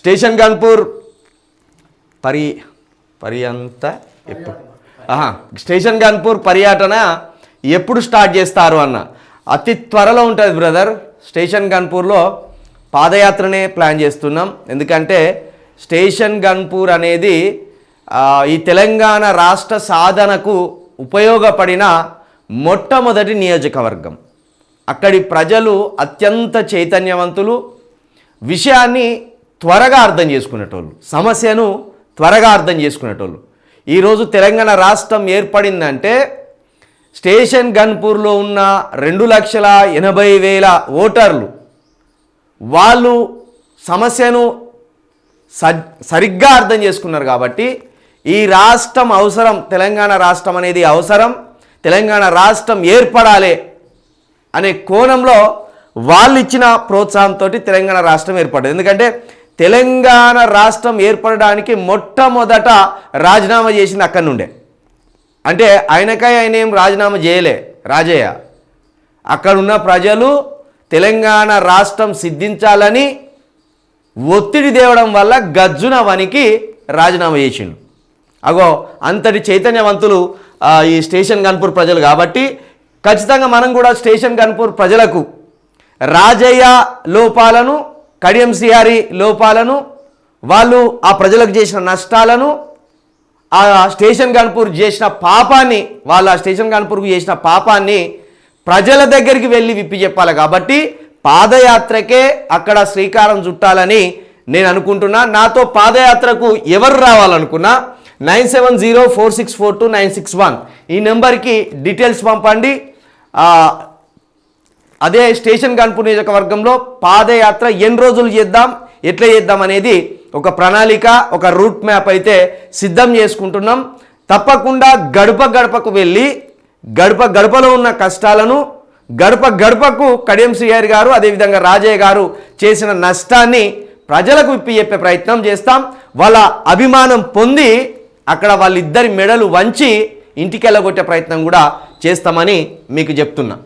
Station Ghanpur పర్యంత ఎప్పుడు station Ghanpur పర్యటన ఎప్పుడు స్టార్ట్ చేస్తారు అన్న? అతి త్వరలో ఉంటుంది బ్రదర్. స్టేషన్ గన్పూర్లో పాదయాత్రనే ప్లాన్ చేస్తున్నాం. ఎందుకంటే స్టేషన్ గన్పూర్ అనేది ఈ తెలంగాణ రాష్ట్ర సాధనకు ఉపయోగపడిన మొట్టమొదటి నియోజకవర్గం. అక్కడి ప్రజలు అత్యంత చైతన్యవంతులు, విషయాన్ని త్వరగా అర్థం చేసుకునేటోళ్ళు, సమస్యను త్వరగా అర్థం చేసుకునేటోళ్ళు. ఈరోజు తెలంగాణ రాష్ట్రం ఏర్పడిందంటే స్టేషన్ గన్పూర్లో ఉన్న 2,80,000 ఓటర్లు వాళ్ళు సమస్యను సరిగ్గా అర్థం చేసుకున్నారు. కాబట్టి ఈ రాష్ట్రం అవసరం, తెలంగాణ రాష్ట్రం అనేది అవసరం, తెలంగాణ రాష్ట్రం ఏర్పడాలి అనే కోణంలో వాళ్ళు ఇచ్చిన ప్రోత్సాహంతో తెలంగాణ రాష్ట్రం ఏర్పడింది. ఎందుకంటే తెలంగాణ రాష్ట్రం ఏర్పడడానికి మొట్టమొదట రాజీనామా చేసింది అక్కడి నుండే. అంటే ఆయన ఏం రాజీనామా చేయలే, రాజయ్య అక్కడున్న ప్రజలు తెలంగాణ రాష్ట్రం సిద్ధించాలని ఒత్తిడి తేవడం వల్ల గజ్జున వనికి రాజీనామా చేసిండు. అగో అంతటి చైతన్యవంతులు ఈ స్టేషన్ గన్పూర్ ప్రజలు. కాబట్టి ఖచ్చితంగా మనం కూడా స్టేషన్ గన్పూర్ ప్రజలకు రాజయ్య లోపాలను, కడియం శ్రీహరి లోపాలను, వాళ్ళు ఆ ప్రజలకు చేసిన నష్టాలను, ఆ స్టేషన్ గన్పూర్ చేసిన పాపాన్ని, వాళ్ళు ఆ స్టేషన్ గన్పూర్కు చేసిన పాపాన్ని ప్రజల దగ్గరికి వెళ్ళి విప్పి చెప్పాలి. కాబట్టి పాదయాత్రకే అక్కడ శ్రీకారం చుట్టాలని నేను అనుకుంటున్నా. నాతో పాదయాత్రకు ఎవరు రావాలనుకున్నా 9704642961 ఈ నెంబర్కి డీటెయిల్స్ పంపండి. అదే స్టేషన్ గన్పూర్ నియోజకవర్గంలో పాదయాత్ర ఎన్ని రోజులు చేద్దాం, ఎట్లా చేద్దాం అనేది ఒక ప్రణాళిక, ఒక రూట్ మ్యాప్ అయితే సిద్ధం చేసుకుంటున్నాం. తప్పకుండా గడప గడపకు వెళ్ళి గడపలో ఉన్న కష్టాలను, గడపకు కడియం శ్రీహరి గారు అదేవిధంగా రాజయ్య గారు చేసిన నష్టాన్ని ప్రజలకు విప్పి చెప్పే ప్రయత్నం చేస్తాం. వాళ్ళ అభిమానం పొంది అక్కడ వాళ్ళిద్దరి మెడలు వంచి ఇంటికి వెళ్ళగొట్టే ప్రయత్నం కూడా చేస్తామని మీకు చెప్తున్నా.